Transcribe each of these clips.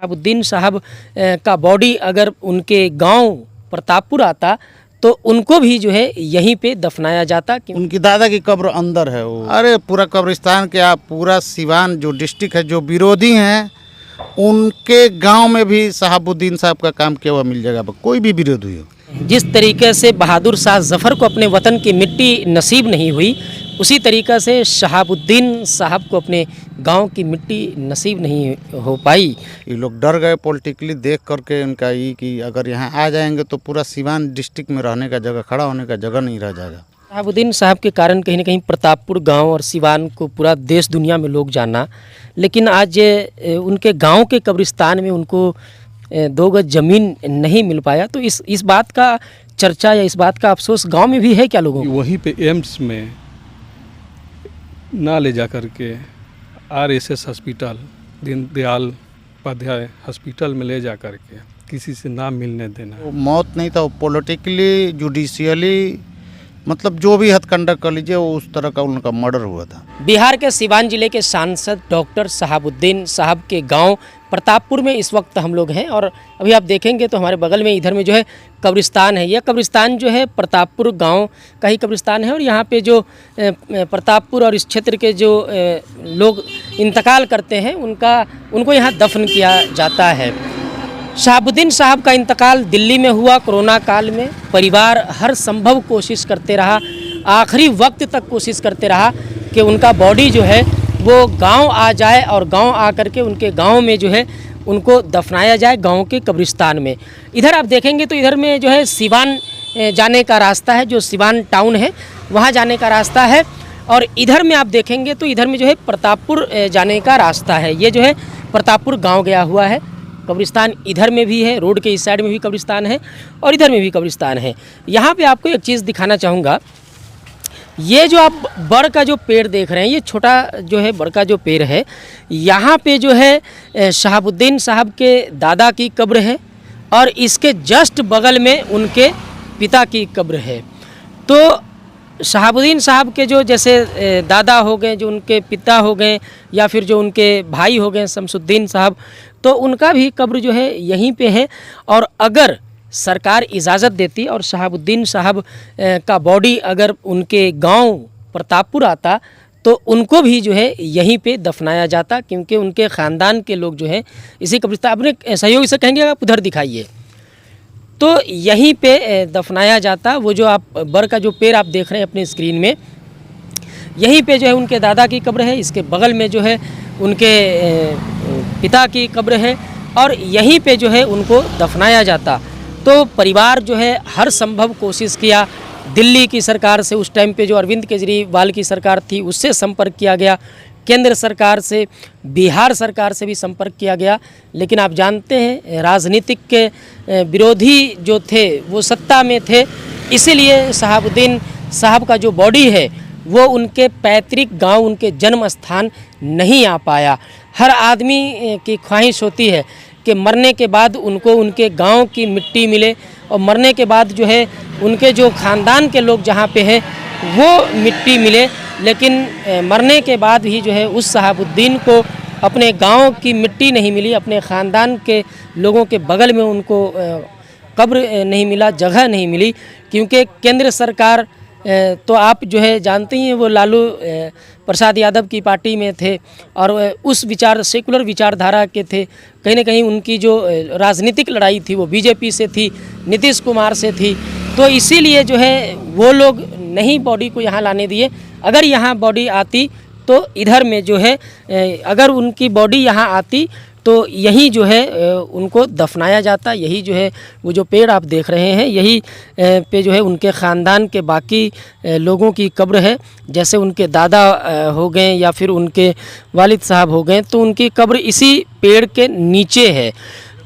शहाबुद्दीन साहब का बॉडी अगर उनके गांव प्रतापपुर आता तो उनको भी जो है यहीं पे दफनाया जाता। उनकी दादा की कब्र अंदर है वो। अरे पूरा कब्रिस्तान क्या, पूरा सिवान जो डिस्ट्रिक्ट है, जो विरोधी हैं उनके गांव में भी शहाबुद्दीन साहब का काम किया हुआ मिल जाएगा, कोई भी विरोधी हो। जिस तरीके से बहादुर शाह जफ़र को अपने वतन की मिट्टी नसीब नहीं हुई, उसी तरीक़े से शहाबुद्दीन साहब को अपने गांव की मिट्टी नसीब नहीं हो पाई। ये लोग डर गए पॉलिटिकली देख करके उनका ये कि अगर यहाँ आ जाएंगे तो पूरा सिवान डिस्ट्रिक्ट में रहने का जगह, खड़ा होने का जगह नहीं रह जाएगा। शहाबुद्दीन साहब के कारण कहीं ना कहीं प्रतापपुर गांव और सिवान को पूरा देश दुनिया में लोग जाना, लेकिन आज उनके गांव के कब्रिस्तान में उनको 2 गज ज़मीन नहीं मिल पाया। तो इस बात का चर्चा या इस बात का अफसोस गांव में भी है क्या लोगों को? वहीं पे एम्स में ना ले जा कर के RSS hospital, Deendayal Upadhyay hospital में ले जा कर के किसी से ना मिलने देना। वो मौत नहीं था, वो पॉलिटिकली जुडिशियली मतलब जो भी हथकंडा कर लीजिए, वो उस तरह का उनका मर्डर हुआ था। बिहार के सिवान जिले के सांसद डॉक्टर शहाबुद्दीन साहब के गांव प्रतापपुर में इस वक्त हम लोग हैं और अभी आप देखेंगे तो हमारे बगल में इधर में जो है कब्रिस्तान है। यह कब्रिस्तान जो है प्रतापपुर गांव का ही कब्रिस्तान है और यहाँ पे जो प्रतापपुर और इस क्षेत्र के जो लोग इंतकाल करते हैं उनको यहाँ दफन किया जाता है। शहाबुद्दीन साहब का इंतकाल दिल्ली में हुआ कोरोना काल में। परिवार हर संभव कोशिश करते रहा, आखिरी वक्त तक कोशिश करते रहा कि उनका बॉडी जो है वो गांव आ जाए और गांव आ करके उनके गांव में जो है उनको दफनाया जाए, गांव के कब्रिस्तान में। इधर आप देखेंगे तो इधर में जो है सिवान जाने का रास्ता है, जो सिवान टाउन है वहाँ जाने का रास्ता है, और इधर में आप देखेंगे तो इधर में जो है प्रतापपुर जाने का रास्ता है। ये जो है प्रतापपुर गाँव गया हुआ है। कब्रिस्तान इधर में भी है, रोड के इस साइड में भी कब्रिस्तान है और इधर में भी कब्रिस्तान है। यहाँ पे आपको एक चीज़ दिखाना चाहूँगा। ये जो आप बड़ का जो पेड़ देख रहे हैं, ये छोटा जो है बड़ का जो पेड़ है, यहाँ पे जो है शहाबुद्दीन साहब के दादा की कब्र है और इसके जस्ट बगल में उनके पिता की कब्र है। तो शहाबुद्दीन साहब के जो जैसे दादा हो गए, जो उनके पिता हो गए, या फिर जो उनके भाई हो गए शमसुद्दीन साहब, तो उनका भी कब्र जो है यहीं पे है। और अगर सरकार इजाज़त देती और शहाबुद्दीन साहब का बॉडी अगर उनके गांव प्रतापपुर आता तो उनको भी जो है यहीं पे दफनाया जाता, क्योंकि उनके ख़ानदान के लोग जो हैं इसी कब्रिस्तान, अपने सहयोगी से कहेंगे आप उधर दिखाइए, तो यहीं पे दफनाया जाता। वो जो आप बर का जो पेड़ आप देख रहे हैं अपने स्क्रीन में, यहीं पे जो है उनके दादा की कब्र है, इसके बगल में जो है उनके पिता की कब्र है और यहीं पे जो है उनको दफनाया जाता। तो परिवार जो है हर संभव कोशिश किया, दिल्ली की सरकार से, उस टाइम पे जो अरविंद केजरीवाल की सरकार थी उससे संपर्क किया गया, केंद्र सरकार से, बिहार सरकार से भी संपर्क किया गया, लेकिन आप जानते हैं राजनीतिक के विरोधी जो थे वो सत्ता में थे, इसीलिए शहाबुद्दीन साहब का जो बॉडी है वो उनके पैतृक गांव, उनके जन्म स्थान नहीं आ पाया। हर आदमी की ख्वाहिश होती है कि मरने के बाद उनको उनके गांव की मिट्टी मिले और मरने के बाद जो है उनके जो ख़ानदान के लोग जहां पे हैं वो मिट्टी मिले, लेकिन मरने के बाद भी जो है उस शहाबुद्दीन को अपने गांव की मिट्टी नहीं मिली, अपने ख़ानदान के लोगों के बगल में उनको कब्र नहीं मिला, जगह नहीं मिली, क्योंकि केंद्र सरकार तो आप जो है जानते ही हैं वो लालू प्रसाद यादव की पार्टी में थे और उस सेकुलर विचारधारा के थे। कहीं ना कहीं उनकी जो राजनीतिक लड़ाई थी वो बीजेपी से थी, नीतीश कुमार से थी, तो इसीलिए जो है वो लोग नहीं बॉडी को यहाँ लाने दिए। अगर यहाँ बॉडी आती तो इधर में जो है अगर उनकी बॉडी यहाँ आती तो यही जो है उनको दफनाया जाता। यही जो है वो जो पेड़ आप देख रहे हैं, यही पे जो है उनके ख़ानदान के बाकी लोगों की कब्र है। जैसे उनके दादा हो गए या फिर उनके वालिद साहब हो गए, तो उनकी कब्र इसी पेड़ के नीचे है।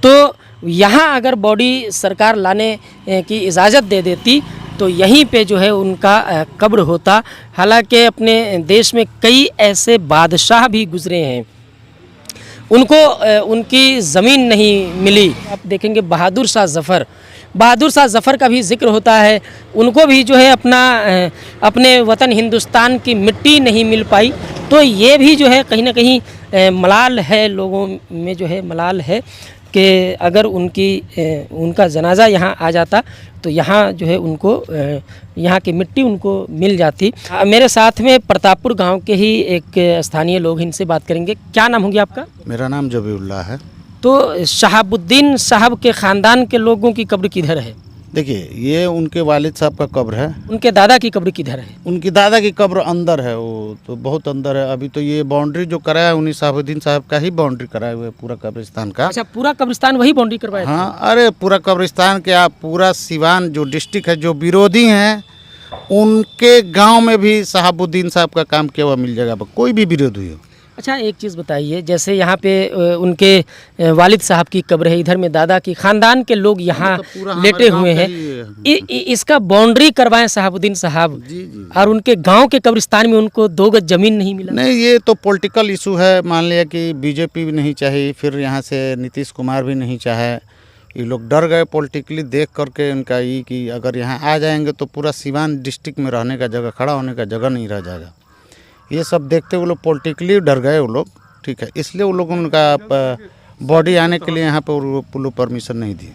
तो यहाँ अगर बॉडी सरकार लाने की इजाज़त दे देती तो यहीं पे जो है उनका कब्र होता। हालांकि अपने देश में कई ऐसे बादशाह भी गुजरे हैं, उनको उनकी ज़मीन नहीं मिली। आप देखेंगे बहादुर शाह जफ़र बहादुर शाह जफ़र का भी जिक्र होता है, उनको भी जो है अपने वतन हिंदुस्तान की मिट्टी नहीं मिल पाई। तो ये भी जो है कहीं ना कहीं मलाल है, लोगों में जो है मलाल है कि अगर उनका जनाजा यहाँ आ जाता तो यहाँ जो है उनको यहाँ की मिट्टी उनको मिल जाती। मेरे साथ में प्रतापपुर गांव के ही एक स्थानीय लोग, इनसे बात करेंगे। क्या नाम होगी आपका? मेरा नाम जबीउल्लाह है। तो शहाबुद्दीन साहब के ख़ानदान के लोगों की कब्र किधर है? देखिए, ये उनके वालिद साहब का कब्र है। उनके दादा की कब्र किधर है? उनकी दादा की कब्र अंदर है, वो तो बहुत अंदर है। अभी तो ये बाउंड्री जो कराया है उन्हीं शहाबुद्दीन साहब का ही बाउंड्री कराए हुए पूरा कब्रिस्तान का। अच्छा, पूरा कब्रिस्तान वही बाउंड्री करवाया? हाँ, अरे पूरा कब्रिस्तान क्या, पूरा सिवान जो डिस्ट्रिक्ट है, जो विरोधी हैं उनके गांव में भी शहाबुद्दीन साहब का काम किया हुआ मिल जाएगा, कोई भी विरोधी हो। अच्छा, एक चीज़ बताइए, जैसे यहाँ पे उनके वालिद साहब की कब्र है, इधर में दादा की, ख़ानदान के लोग यहाँ लेटे हुए हैं, इसका बाउंड्री करवाएं शहाबुद्दीन साहब, और उनके गांव के कब्रिस्तान में उनको 2 गज ज़मीन नहीं मिला? नहीं, ये तो पॉलिटिकल इशू है। मान लिया कि बीजेपी भी नहीं चाही, फिर यहाँ से नीतीश कुमार भी नहीं चाहे, ये लोग डर गए पॉलिटिकली देख करके उनका ये कि अगर यहाँ आ जाएंगे तो पूरा सिवान डिस्ट्रिक्ट में रहने का जगह, खड़ा होने का जगह नहीं रह जाएगा। ये सब देखते वो लोग पॉलिटिकली डर गए वो लोग, ठीक है, इसलिए वो लोगों ने उनका बॉडी आने के लिए यहाँ पर परमिशन नहीं दी।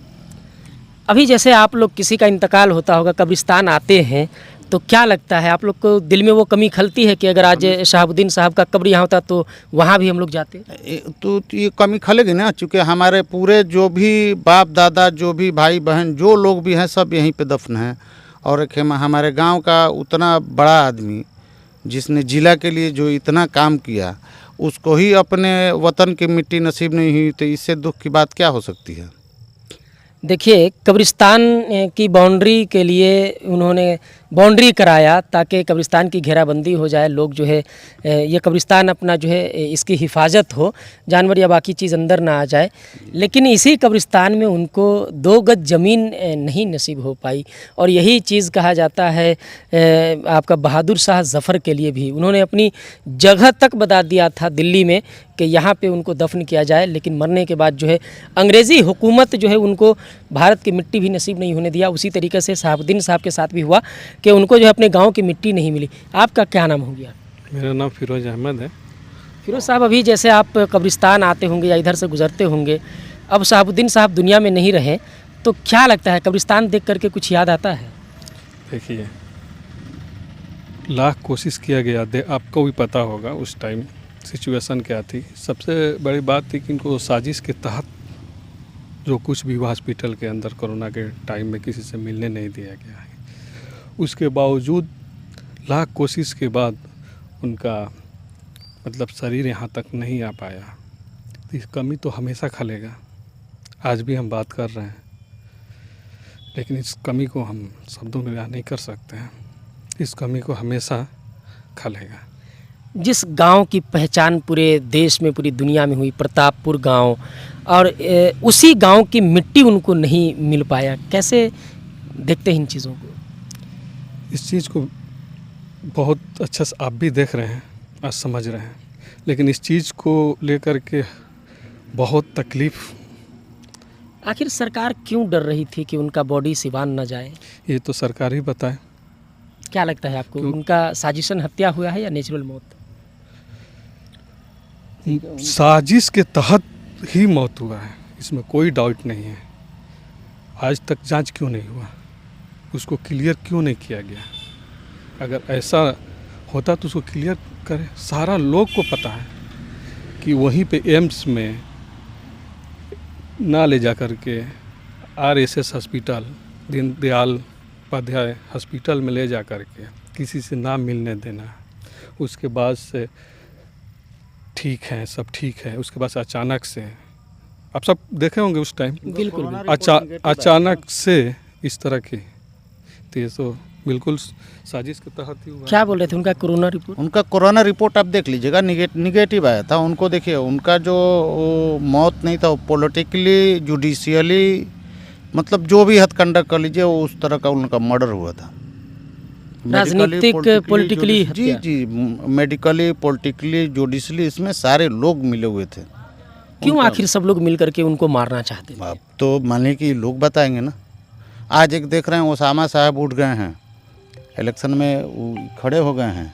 अभी जैसे आप लोग किसी का इंतकाल होता होगा, कब्रिस्तान आते हैं, तो क्या लगता है आप लोग को दिल में वो कमी खलती है कि अगर आज शहाबुद्दीन साहब का कब्र यहाँ होता तो वहाँ भी हम लोग जाते? तो ये कमी खलेगी ना, चूँकि हमारे पूरे जो भी बाप दादा, जो भी भाई बहन, जो लोग भी हैं, सब यहीं पे दफन हैं। और एक हमारे गांव का उतना बड़ा आदमी जिसने ज़िला के लिए जो इतना काम किया, उसको ही अपने वतन की मिट्टी नसीब नहीं हुई, तो इससे दुख की बात क्या हो सकती है? देखिए, कब्रिस्तान की बाउंड्री के लिए उन्होंने बाउंड्री कराया ताकि कब्रिस्तान की घेराबंदी हो जाए, लोग जो है ये कब्रिस्तान अपना जो है इसकी हिफाजत हो, जानवर या बाकी चीज़ अंदर ना आ जाए। लेकिन इसी कब्रिस्तान में उनको 2 गज ज़मीन नहीं नसीब हो पाई। और यही चीज़ कहा जाता है आपका बहादुर शाह जफ़र के लिए भी, उन्होंने अपनी जगह तक बता दिया था दिल्ली में कि यहाँ पे उनको दफन किया जाए, लेकिन मरने के बाद जो है अंग्रेज़ी हुकूमत जो है उनको भारत की मिट्टी भी नसीब नहीं होने दिया। उसी तरीके से शहाबुद्दीन साहब के साथ भी हुआ कि उनको जो है अपने गांव की मिट्टी नहीं मिली। आपका क्या नाम हो गया? मेरा नाम फिरोज अहमद है। फिरोज साहब, अभी जैसे आप कब्रिस्तान आते होंगे या इधर से गुजरते होंगे, अब शहाबुद्दीन साहब दुनिया में नहीं रहे, तो क्या लगता है, कब्रिस्तान देख करके कुछ याद आता है? देखिए, लाख कोशिश किया गया, आपको भी पता होगा उस टाइम सिचुएशन क्या थी। सबसे बड़ी बात थी कि इनको साजिश के तहत जो कुछ भी हॉस्पिटल के अंदर कोरोना के टाइम में किसी से मिलने नहीं दिया गया है। उसके बावजूद लाख कोशिश के बाद उनका मतलब शरीर यहाँ तक नहीं आ पाया। तो इस कमी तो हमेशा खलेगा। आज भी हम बात कर रहे हैं, लेकिन इस कमी को हम शब्दों में बयान नहीं कर सकते हैं। इस कमी को हमेशा खलेगा। जिस गांव की पहचान पूरे देश में, पूरी दुनिया में हुई, प्रतापपुर गांव, और उसी गांव की मिट्टी उनको नहीं मिल पाया, कैसे देखते हैं इन चीज़ों को? इस चीज़ को बहुत अच्छा से आप भी देख रहे हैं, आज समझ रहे हैं, लेकिन इस चीज़ को लेकर के बहुत तकलीफ़। आखिर सरकार क्यों डर रही थी कि उनका बॉडी सिवान न जाए? ये तो सरकार ही बताए। क्या लगता है आपको, उनका साजिशन हत्या हुआ है या नेचुरल मौत? साजिश के तहत ही मौत हुआ है, इसमें कोई डाउट नहीं है। आज तक जांच क्यों नहीं हुआ, उसको क्लियर क्यों नहीं किया गया? अगर ऐसा होता तो उसको क्लियर करें। सारा लोग को पता है कि वहीं पे एम्स में ना ले जा कर के RSS hospital, Deendayal Upadhyay hospital में ले जा कर के किसी से ना मिलने देना। उसके बाद से ठीक है, सब ठीक है, उसके बाद से अचानक से, आप सब देखे होंगे उस टाइम, बिल्कुल अचानक से इस तरह की, तो ये तो बिल्कुल साजिश के तहत ही हुआ। क्या बोल रहे थे? उनका कोरोना रिपोर्ट? उनका कोरोना रिपोर्ट आप देख लीजिएगा, निगेटिव आया था। उनको देखिए, उनका जो मौत नहीं था, वो पॉलिटिकली, जुडिशियली, मतलब जो भी हथकंडा कर लीजिए, वो उस तरह का उनका मर्डर हुआ था। राजनीतिक, पॉलिटिकली? जी, मेडिकली, पॉलिटिकली, जुडिशली, इसमें सारे लोग मिले हुए थे। क्यों आखिर सब लोग मिल करके उनको मारना चाहते थे? अब तो मानिए कि लोग बताएंगे ना, आज एक देख रहे हैं ओसामा साहब उठ गए हैं, इलेक्शन में वो खड़े हो गए हैं।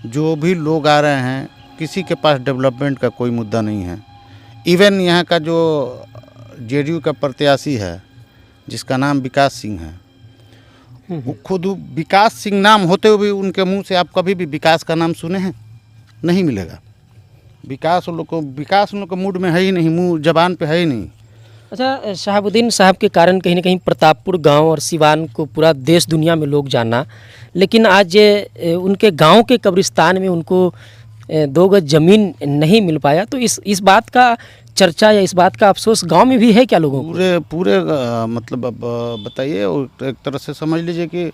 जो भी लोग आ रहे हैं किसी के पास डेवलपमेंट का कोई मुद्दा नहीं है। इवन यहाँ का जो जेडीयू का प्रत्याशी है जिसका नाम विकास सिंह है, वो खुद विकास सिंह नाम होते हुए भी उनके मुंह से आप कभी भी विकास का नाम सुने हैं? नहीं मिलेगा। विकास उन लोग को मूड में है ही नहीं, मुंह जबान पे है ही नहीं। अच्छा, शहाबुद्दीन साहब के कारण कहीं ना कहीं प्रतापपुर गांव और सिवान को पूरा देश दुनिया में लोग जाना, लेकिन आज उनके गांव के कब्रिस्तान में उनको 2 गज ज़मीन नहीं मिल पाया। तो इस बात का चर्चा या इस बात का अफसोस गांव में भी है क्या लोगों को? पूरे मतलब अब बताइए, एक तरह से समझ लीजिए कि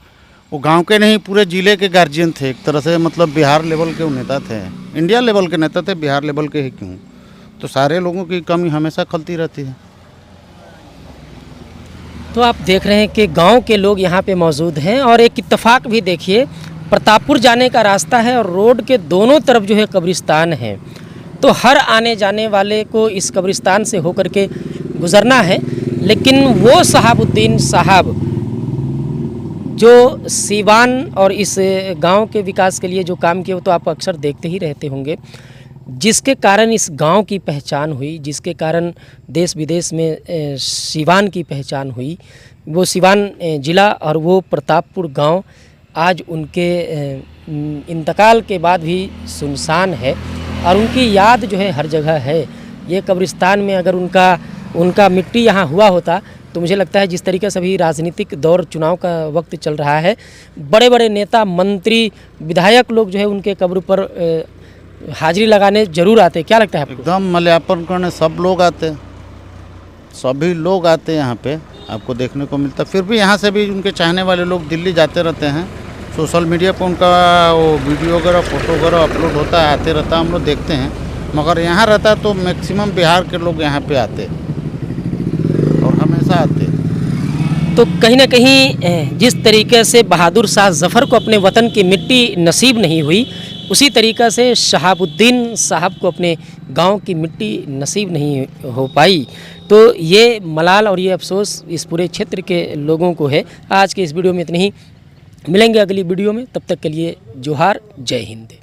वो गांव के नहीं पूरे ज़िले के गार्जियन थे एक तरह से। मतलब बिहार लेवल के वो नेता थे, इंडिया लेवल के नेता थे, बिहार लेवल के ही क्यों। तो सारे लोगों की कमी हमेशा खलती रहती है। तो आप देख रहे हैं कि गांव के लोग यहाँ पे मौजूद हैं और एक इत्तेफाक भी देखिए, प्रतापपुर जाने का रास्ता है और रोड के दोनों तरफ जो है कब्रिस्तान है। तो हर आने जाने वाले को इस कब्रिस्तान से होकर के गुज़रना है। लेकिन वो शहाबुद्दीन साहब जो सिवान और इस गांव के विकास के लिए जो काम किए वो तो आप अक्सर देखते ही रहते होंगे, जिसके कारण इस गांव की पहचान हुई, जिसके कारण देश विदेश में सिवान की पहचान हुई। वो सिवान ज़िला और वो प्रतापपुर गांव आज उनके इंतकाल के बाद भी सुनसान है और उनकी याद जो है हर जगह है। ये कब्रिस्तान में अगर उनका मिट्टी यहाँ हुआ होता तो मुझे लगता है जिस तरीके से अभी राजनीतिक दौर चुनाव का वक्त चल रहा है, बड़े बड़े नेता, मंत्री, विधायक लोग जो है उनके कब्र पर हाजिरी लगाने जरूर आते। क्या लगता है आपको? एकदम माल्यार्पण करने सब लोग आते, सभी लोग आते यहाँ पे, आपको देखने को मिलता। फिर भी यहाँ से भी उनके चाहने वाले लोग दिल्ली जाते रहते हैं। सोशल मीडिया पर उनका वो वीडियो वगैरह, फोटो वगैरह अपलोड होता है, आते रहता है, हम लोग देखते हैं। मगर यहाँ रहता तो मैक्सिमम बिहार के लोग यहाँ पे आते और हमेशा आते। तो कहीं ना कहीं जिस तरीके से बहादुर शाह जफ़र को अपने वतन की मिट्टी नसीब नहीं हुई, उसी तरीक़ा से शहाबुद्दीन साहब को अपने गांव की मिट्टी नसीब नहीं हो पाई। तो ये मलाल और ये अफसोस इस पूरे क्षेत्र के लोगों को है। आज के इस वीडियो में इतनी ही, मिलेंगे अगली वीडियो में, तब तक के लिए जोहार, जय हिंद।